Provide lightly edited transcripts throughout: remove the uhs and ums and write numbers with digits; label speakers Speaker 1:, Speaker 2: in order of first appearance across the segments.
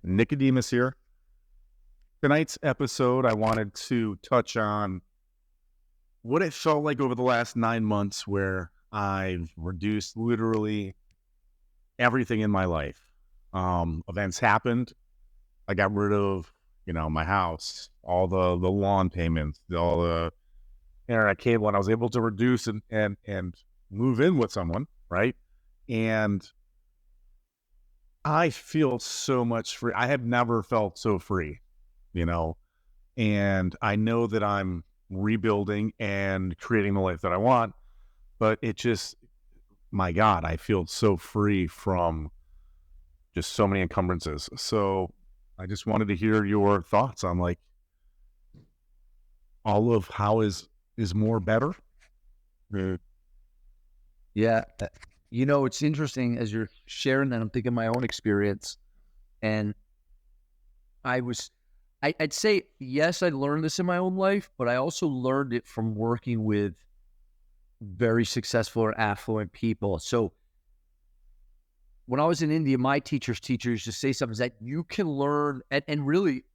Speaker 1: Nicodemus here. Tonight's episode, I wanted to touch on what it felt like over the last 9 months where I've reduced literally everything in my life. Events happened. I got rid of, my house, all the lawn payments, all the internet cable, and I was able to reduce and move in with someone, right? And I feel so much free. I have never felt so free, you know, and I know that I'm rebuilding and creating the life that I want, but it just, my God, I feel so free from just so many encumbrances. So I just wanted to hear your thoughts on like all of how is more better.
Speaker 2: Yeah. It's interesting as you're sharing that. I'm thinking my own experience. And I'd say, yes, I learned this in my own life, but I also learned it from working with very successful or affluent people. So when I was in India, my teachers used to say something that you can learn, and really,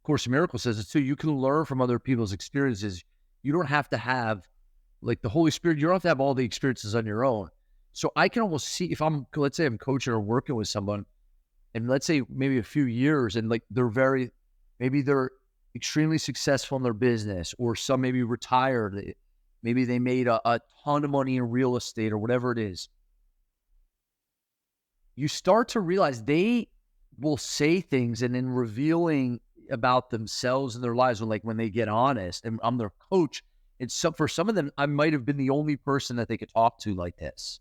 Speaker 2: Course in Miracles says it too, you can learn from other people's experiences. You don't have to have, like the Holy Spirit, you don't have to have all the experiences on your own. So I can almost see if let's say I'm coaching or working with someone, and let's say maybe a few years, and like maybe they're extremely successful in their business, or some maybe retired, maybe they made a ton of money in real estate or whatever it is. You start to realize they will say things, and in revealing about themselves and their lives, when they get honest, and I'm their coach, and for some of them, I might have been the only person that they could talk to like this,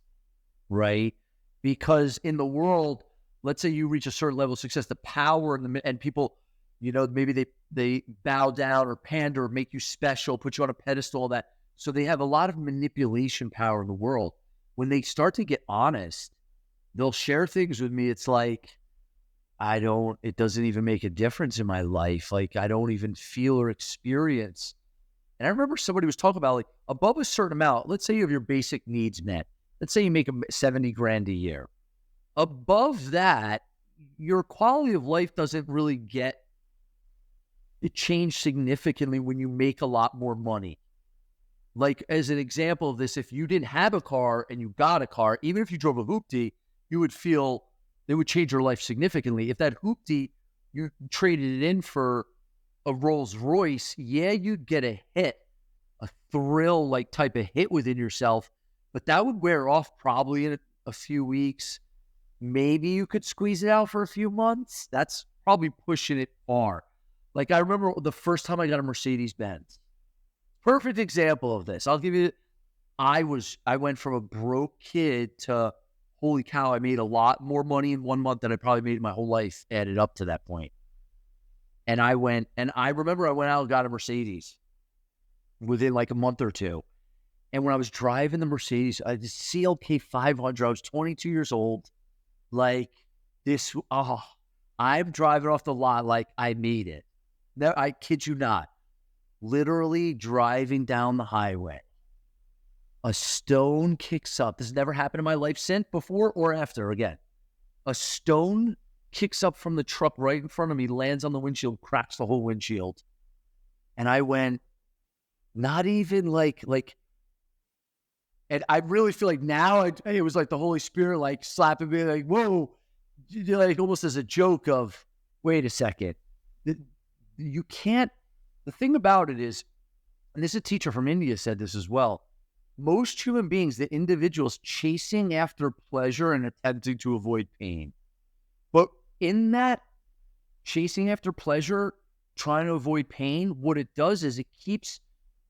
Speaker 2: right? Because in the world, let's say you reach a certain level of success, the power and people, maybe they bow down or pander or make you special, put you on a pedestal, all that. So they have a lot of manipulation power in the world. When they start to get honest, they'll share things with me. It's like, it doesn't even make a difference in my life. Like, I don't even feel or experience. And I remember somebody was talking about, like, above a certain amount, let's say you have your basic needs met. Let's say you make 70 grand a year. Above that, your quality of life doesn't really change significantly when you make a lot more money. Like, as an example of this, if you didn't have a car and you got a car, even if you drove a hoopty, you would feel it would change your life significantly. If that hoopty, you traded it in for a Rolls Royce, yeah, you'd get a hit, a thrill like type of hit within yourself, but that would wear off probably in a few weeks. Maybe you could squeeze it out for a few months. That's probably pushing it far. Like, I remember the first time I got a Mercedes-Benz. Perfect example of this. I'll give you, I went from a broke kid to, holy cow, I made a lot more money in 1 month than I probably made my whole life added up to that point. And I remember I went out and got a Mercedes within like a month or two. And when I was driving the Mercedes, the CLK 500, I was 22 years old. Like this, I'm driving off the lot like I made it. No, I kid you not. Literally driving down the highway. A stone kicks up. This has never happened in my life since, before or after again. A stone kicks up from the truck right in front of me, lands on the windshield, cracks the whole windshield. And I went, not even like, and I really feel like now it was like the Holy Spirit like slapping me like, whoa, like almost as a joke of, wait a second. You can't, the thing about it is, and this is a teacher from India said this as well, most human beings, the individuals chasing after pleasure and attempting to avoid pain. But in that chasing after pleasure, trying to avoid pain, what it does is it keeps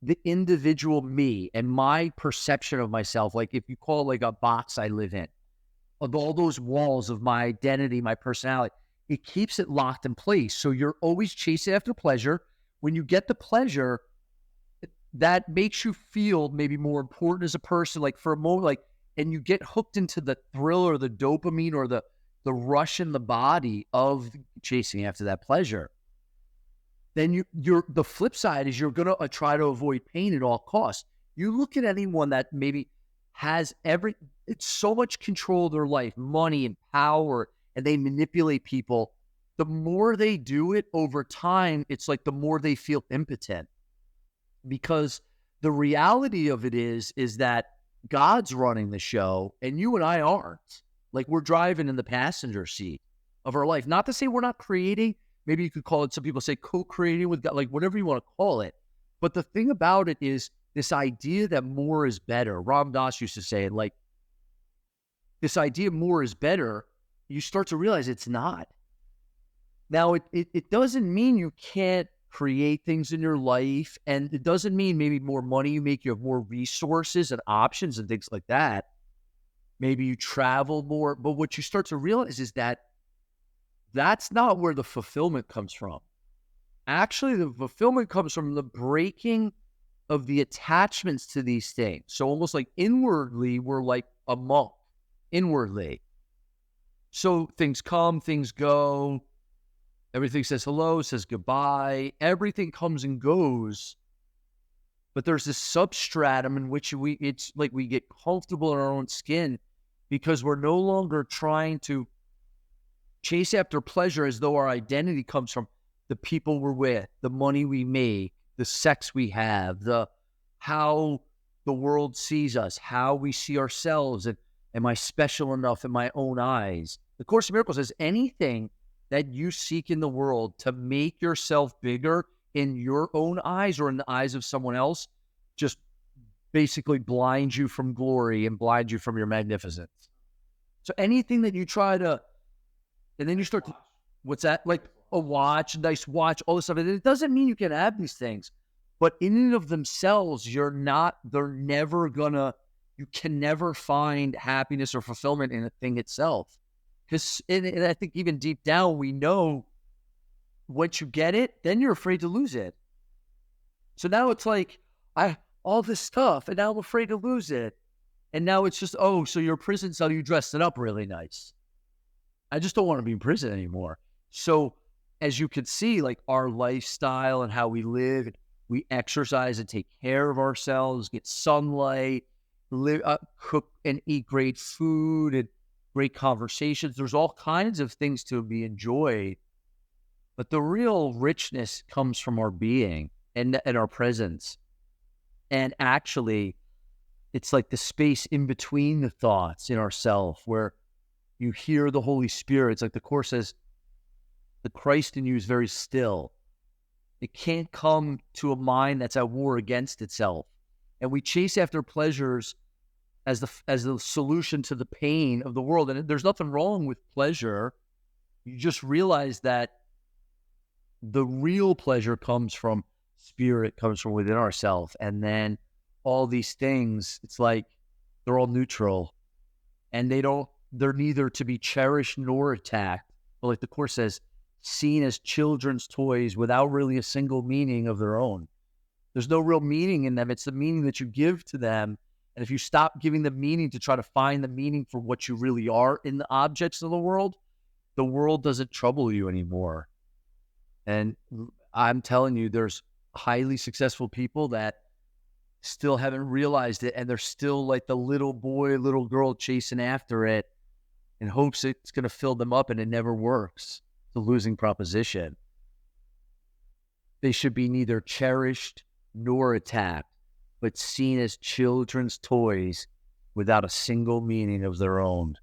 Speaker 2: the individual me and my perception of myself, like if you call it like a box I live in, of all those walls of my identity, my personality, it keeps it locked in place. So you're always chasing after pleasure. When you get the pleasure, that makes you feel maybe more important as a person, like for a moment, like, and you get hooked into the thrill or the dopamine or the rush in the body of chasing after that pleasure. Then the flip side is you're going to try to avoid pain at all costs. You look at anyone that maybe has it's so much control of their life, money and power, and they manipulate people. the more they do it over time, it's like the more they feel impotent, because the reality of it is that God's running the show and you and I aren't. Like, we're driving in the passenger seat of our life. Not to say we're not creating. Maybe you could call it, some people say co-creating with God, like whatever you want to call it. But the thing about it is this idea that more is better. Ram Dass used to say it, like, this idea more is better, you start to realize it's not. Now, it doesn't mean you can't create things in your life, and it doesn't mean maybe more money you make, you have more resources and options and things like that. Maybe you travel more, but what you start to realize is that that's not where the fulfillment comes from. Actually, the fulfillment comes from the breaking of the attachments to these things. So almost like inwardly, we're like a monk inwardly. So things come, things go. Everything says hello, says goodbye. Everything comes and goes. But there's this substratum in which it's like we get comfortable in our own skin because we're no longer trying to chase after pleasure as though our identity comes from the people we're with, the money we make, the sex we have, how the world sees us, how we see ourselves, and am I special enough in my own eyes? The Course in Miracles says anything that you seek in the world to make yourself bigger in your own eyes or in the eyes of someone else just basically blinds you from glory and blinds you from your magnificence. So anything that you try to, and then you start to, what's that? Like a watch, a nice watch, all this stuff. And it doesn't mean you can have these things, but in and of themselves, they're never gonna, you can never find happiness or fulfillment in a thing itself. Because, and I think even deep down, we know once you get it, then you're afraid to lose it. So now it's like, all this stuff, and now I'm afraid to lose it. And now it's just, oh, so your prison cell, you dressed it up really nice. I just don't want to be in prison anymore. So as you can see, like our lifestyle and how we live, we exercise and take care of ourselves, get sunlight, cook and eat great food and great conversations. There's all kinds of things to be enjoyed. But the real richness comes from our being and our presence. And actually, it's like the space in between the thoughts in ourself where you hear the Holy Spirit. It's like the Course says, the Christ in you is very still. It can't come to a mind that's at war against itself. And we chase after pleasures as the solution to the pain of the world. And there's nothing wrong with pleasure. You just realize that the real pleasure comes from spirit, comes from within ourselves. And then all these things, it's like they're all neutral. And they're neither to be cherished nor attacked. But like the Course says, seen as children's toys without really a single meaning of their own. There's no real meaning in them. It's the meaning that you give to them. And if you stop giving the meaning to try to find the meaning for what you really are in the objects of the world doesn't trouble you anymore. And I'm telling you, there's highly successful people that still haven't realized it. And they're still like the little boy, little girl chasing after it in hopes it's going to fill them up, and it never works. It's a losing proposition. They should be neither cherished nor attacked, but seen as children's toys without a single meaning of their own.